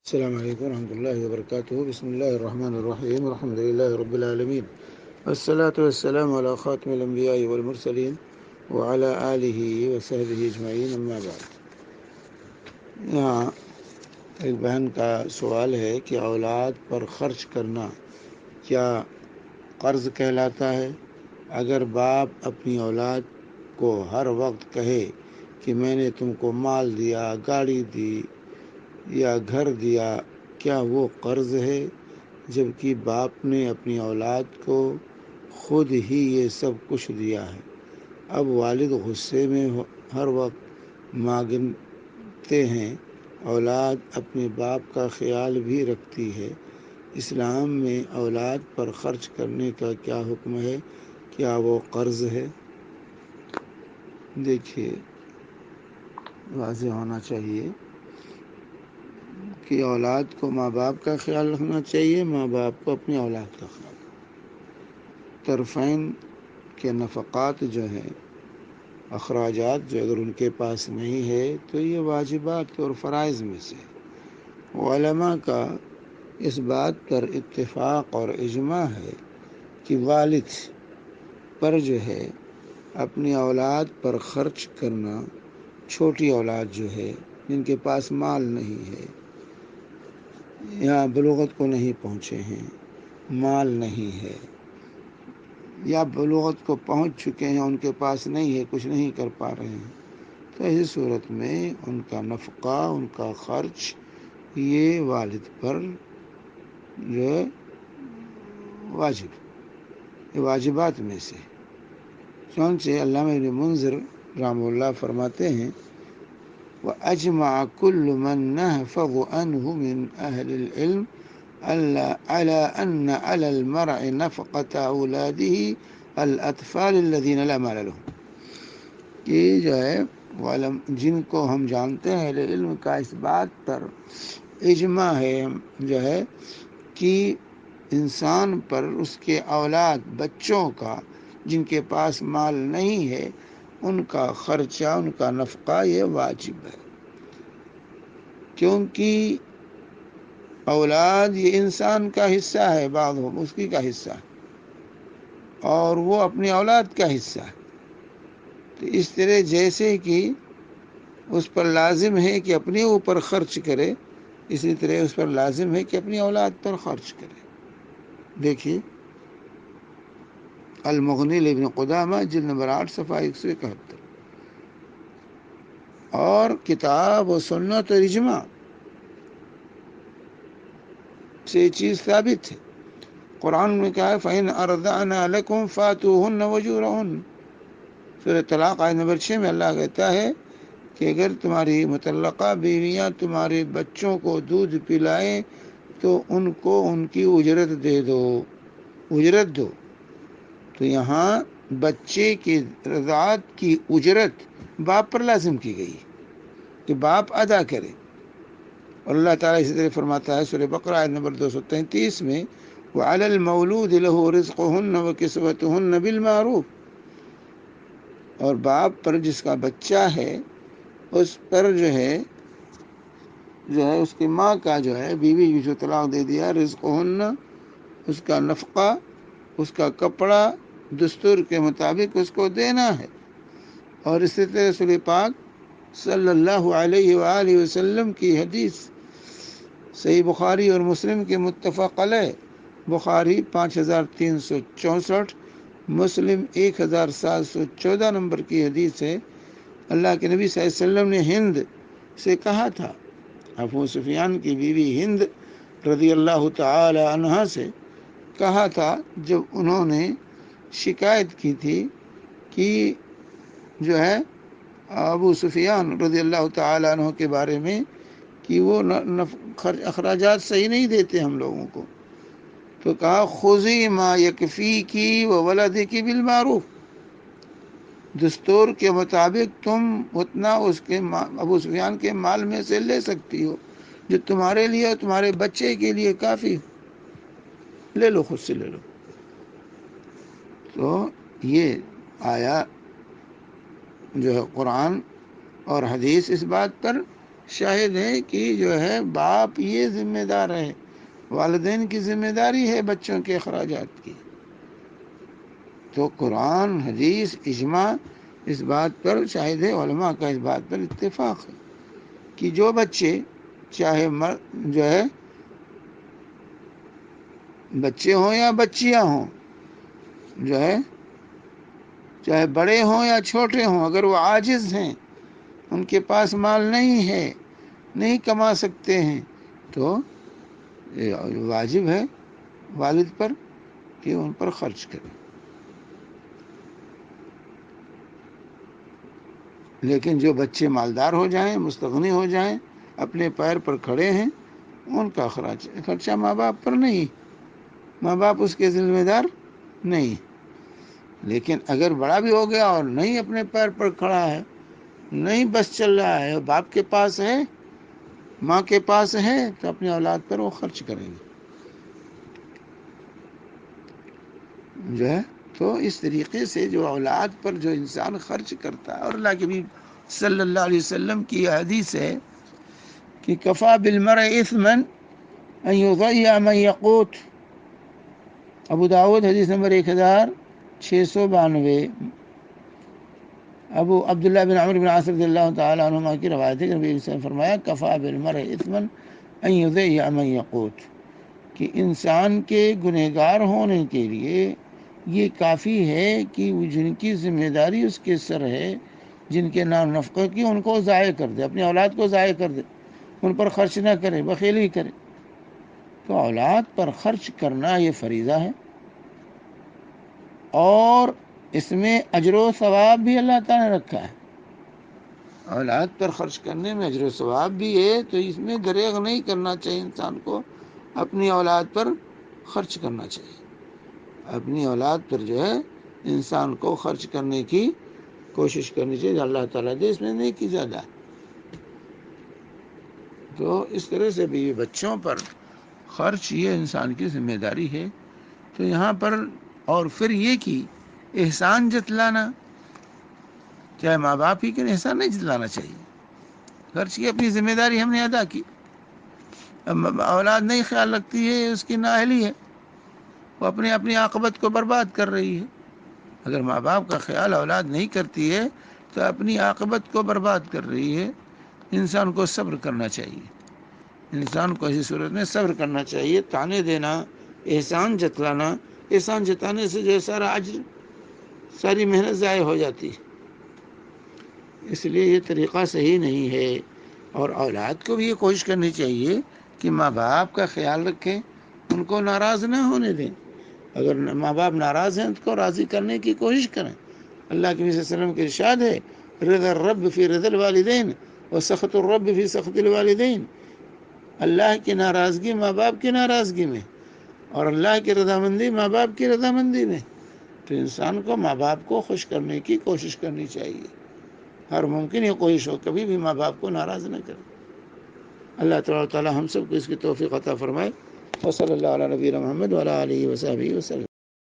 السلام علیکم ورحمۃ اللہ وبرکاتہ. بسم اللہ الرحمن الرحیم. الحمد للہ رب العالمین والصلاة والسلام علی خاتم الانبیاء والمرسلین وعلی آلہ وصحبہ اجمعین. اما بعد. یہاں ایک بہن کا سوال ہے کہ اولاد پر خرچ کرنا کیا قرض کہلاتا ہے؟ اگر باپ اپنی اولاد کو ہر وقت کہے کہ میں نے تم کو مال دیا، گاڑی دی یا گھر دیا، کیا وہ قرض ہے؟ جبکہ باپ نے اپنی اولاد کو خود ہی یہ سب کچھ دیا ہے. اب والد غصے میں ہر وقت مانگتے ہیں. اولاد اپنے باپ کا خیال بھی رکھتی ہے. اسلام میں اولاد پر خرچ کرنے کا کیا حکم ہے؟ کیا وہ قرض ہے؟ دیکھیے، واضح ہونا چاہیے کہ اولاد کو ماں باپ کا خیال رکھنا چاہیے، ماں باپ کو اپنی اولاد کا خیال. طرفین کے نفقات جو ہیں، اخراجات جو اگر ان کے پاس نہیں ہے تو یہ واجبات اور فرائض میں سے. علماء کا اس بات پر اتفاق اور اجماع ہے کہ والد پر جو ہے اپنی اولاد پر خرچ کرنا، چھوٹی اولاد جو ہے جن کے پاس مال نہیں ہے یا بلوغت کو نہیں پہنچے ہیں، مال نہیں ہے، یا بلوغت کو پہنچ چکے ہیں ان کے پاس نہیں ہے، کچھ نہیں کر پا رہے ہیں، تو ایسی صورت میں ان کا نفقہ، ان کا خرچ یہ والد پر جو واجب، یہ واجبات میں سے. چنانچہ علامہ ابن منذر رحمہ اللہ فرماتے ہیں وَأَجْمَعَ كُلُّ مَنْ نَحْفَظُ عَنْهُ مِنْ أَهْلِ الْعِلْمِ على أن على المرء نفقة أولاده الأطفال الذين لا مال لهم. کہ جو ہے جن کو ہم جانتے ہیں اہل علم کا اس بات پر اجماع ہے جو ہے کہ انسان پر اس کے اولاد، بچوں کا جن کے پاس مال نہیں ہے، ان کا خرچہ، ان کا نفقہ یہ واجب ہے. کیونکہ اولاد یہ انسان کا حصہ ہے، بعض اس کی کا حصہ ہے اور وہ اپنی اولاد کا حصہ ہے. تو اس طرح جیسے کہ اس پر لازم ہے کہ اپنے اوپر خرچ کرے، اسی طرح اس پر لازم ہے کہ اپنی اولاد پر خرچ کرے. دیکھیے المغنی لابن قدامہ جلد نمبر 8 صفحہ 171. اور کتاب و سنت اور اجماع سے یہ چیز ثابت ہے. قرآن میں کہا ہے فَإِنْ أَرْضَعْنَا لَكُمْ فَآتُوهُنَّ وَأْجُورَهُنَّ. سورۃ طلاق آیت نمبر 6 میں اللہ کہتا ہے کہ اگر تمہاری مطلقہ بیویاں تمہارے بچوں کو دودھ پلائیں تو ان کو ان کی اجرت دے دو، اجرت دو. تو یہاں بچے کی رضاعت کی اجرت باپ پر لازم کی گئی کہ باپ ادا کرے. اور اللہ تعالیٰ اسی طرح فرماتا ہے سورہ بقرہ آیت نمبر 233 میں وَعَلَى الْمَوْلُودِ لَهُ رِزْقُهُنَّ وَكِسْوَتُهُنَّ بِالْمَعْرُوفِ. اور باپ پر جس کا بچہ ہے اس پر جو ہے اس کی ماں کا جو ہے بیوی کی جو طلاق دے دیا، رزقهن، اس کا نفقہ، اس کا کپڑا دستور کے مطابق اس کو دینا ہے. اور اسی طرح رسول پاک صلی اللہ علیہ وآلہ وسلم کی حدیث صحیح بخاری اور مسلم کے متفق علیہ، بخاری 5364، مسلم 1714 نمبر کی حدیث ہے. اللہ کے نبی صلی اللہ علیہ وسلم نے ہند سے کہا تھا، ابو سفیان کی بیوی ہند رضی اللہ تعالی عنہا سے کہا تھا جب انہوں نے شکایت کی تھی کہ جو ہے ابو سفیان رضی اللہ تعالی عنہ کے بارے میں کہ وہ اخراجات صحیح نہیں دیتے ہم لوگوں کو، تو کہا خذی ما یکفیکی وولدکی بالمعروف. دستور کے مطابق تم اتنا اس کے ابو سفیان کے مال میں سے لے سکتی ہو جو تمہارے لیے اور تمہارے بچے کے لیے کافی، لے لو، خود سے لے لو. تو یہ آیا جو ہے قرآن اور حدیث اس بات پر شاہد ہے کہ جو ہے باپ یہ ذمہ دار ہے، والدین کی ذمہ داری ہے بچوں کے اخراجات کی۔ تو قرآن، حدیث، اجماع اس بات پر شاہد ہے، علماء کا اس بات پر اتفاق ہے کہ جو بچے چاہے جو ہے بچے ہوں یا بچیاں ہوں، جو ہے چاہے بڑے ہوں یا چھوٹے ہوں، اگر وہ عاجز ہیں، ان کے پاس مال نہیں ہے، نہیں کما سکتے ہیں، تو واجب ہے والد پر کہ ان پر خرچ کریں۔ لیکن جو بچے مالدار ہو جائیں، مستغنی ہو جائیں، اپنے پیر پر کھڑے ہیں، ان کا خرچہ ماں باپ پر نہیں، ماں باپ اس کے ذمہ دار نہیں۔ لیکن اگر بڑا بھی ہو گیا اور نہیں اپنے پیر پر کھڑا ہے، نہیں بس چل رہا ہے، باپ کے پاس ہے، ماں کے پاس ہے، تو اپنی اولاد پر وہ خرچ کریں گے، جو ہے۔ تو اس طریقے سے جو اولاد پر جو انسان خرچ کرتا ہے، اور اللہ کے بھی صلی اللہ علیہ وسلم کی حدیث ہے کہ کفا بالمرء اثما ان یضیع من یقوت، ابو داؤد حدیث نمبر 1692، ابو عبداللہ بن عمر بن عاص رضی اللہ تعالیٰ عنہما کی روایت ہے کہ نبی صلی اللہ علیہ وسلم نے فرمایا کفا بالمرء اثما ان یضیع من یقوت، کہ انسان کے گنہگار ہونے کے لیے یہ کافی ہے کہ جن کی ذمہ داری اس کے سر ہے، جن کے نام نفقہ کی، ان کو ضائع کر دے، اپنی اولاد کو ضائع کر دے، ان پر خرچ نہ کرے، بخیلی کرے۔ تو اولاد پر خرچ کرنا یہ فریضہ ہے، اور اس میں اجر و ثواب بھی اللہ تعالیٰ نے رکھا ہے۔ اولاد پر خرچ کرنے میں اجر و ثواب بھی ہے، تو اس میں دریغ نہیں کرنا چاہیے انسان کو، اپنی اولاد پر خرچ کرنا چاہیے، اپنی اولاد پر جو ہے انسان کو خرچ کرنے کی کوشش کرنی چاہیے، اللہ تعالیٰ دے اس میں نیکی زیادہ۔ تو اس طرح سے بھی بچوں پر خرچ یہ انسان کی ذمہ داری ہے۔ تو یہاں پر اور پھر یہ کہ احسان جتلانا، چاہے ماں باپ ہی کے احسان نہیں جتلانا چاہیے، خرچ کی اپنی ذمہ داری ہم نے ادا کی، اب اولاد نہیں خیال رکھتی ہے، اس کی نااہلی ہے، وہ اپنی عاقبت کو برباد کر رہی ہے۔ اگر ماں باپ کا خیال اولاد نہیں کرتی ہے تو اپنی عاقبت کو برباد کر رہی ہے۔ انسان کو صبر کرنا چاہیے، انسان کو ایسی صورت میں صبر کرنا چاہیے، تانے دینا، احسان جتلانا، احسان جتانے سے جو سارا اجر، ساری محنت ضائع ہو جاتی ہے، اس لیے یہ طریقہ صحیح نہیں ہے۔ اور اولاد کو بھی یہ کوشش کرنی چاہیے کہ ماں باپ کا خیال رکھیں، ان کو ناراض نہ ہونے دیں، اگر ماں باپ ناراض ہیں تو کو راضی کرنے کی کوشش کریں۔ اللہ کے نبی صلی اللہ علیہ وسلم کے ارشاد ہے رضا الرب فی رضا الوالدین و سخط الرب فی سخط الوالدین، اللہ کی ناراضگی ماں باپ کی ناراضگی میں، اور اللہ کی رضامندی ماں باپ کی رضامندی میں۔ تو انسان کو ماں باپ کو خوش کرنے کی کوشش کرنی چاہیے، ہر ممکن یہ کوشش ہو، کبھی بھی ماں باپ کو ناراض نہ کرے۔ اللہ تعالیٰ ہم سب کو اس کی توفیق عطا فرمائے۔ وصلی اللہ علیہ نبینا محمد وعلی آلہ وصحبہ وسلم۔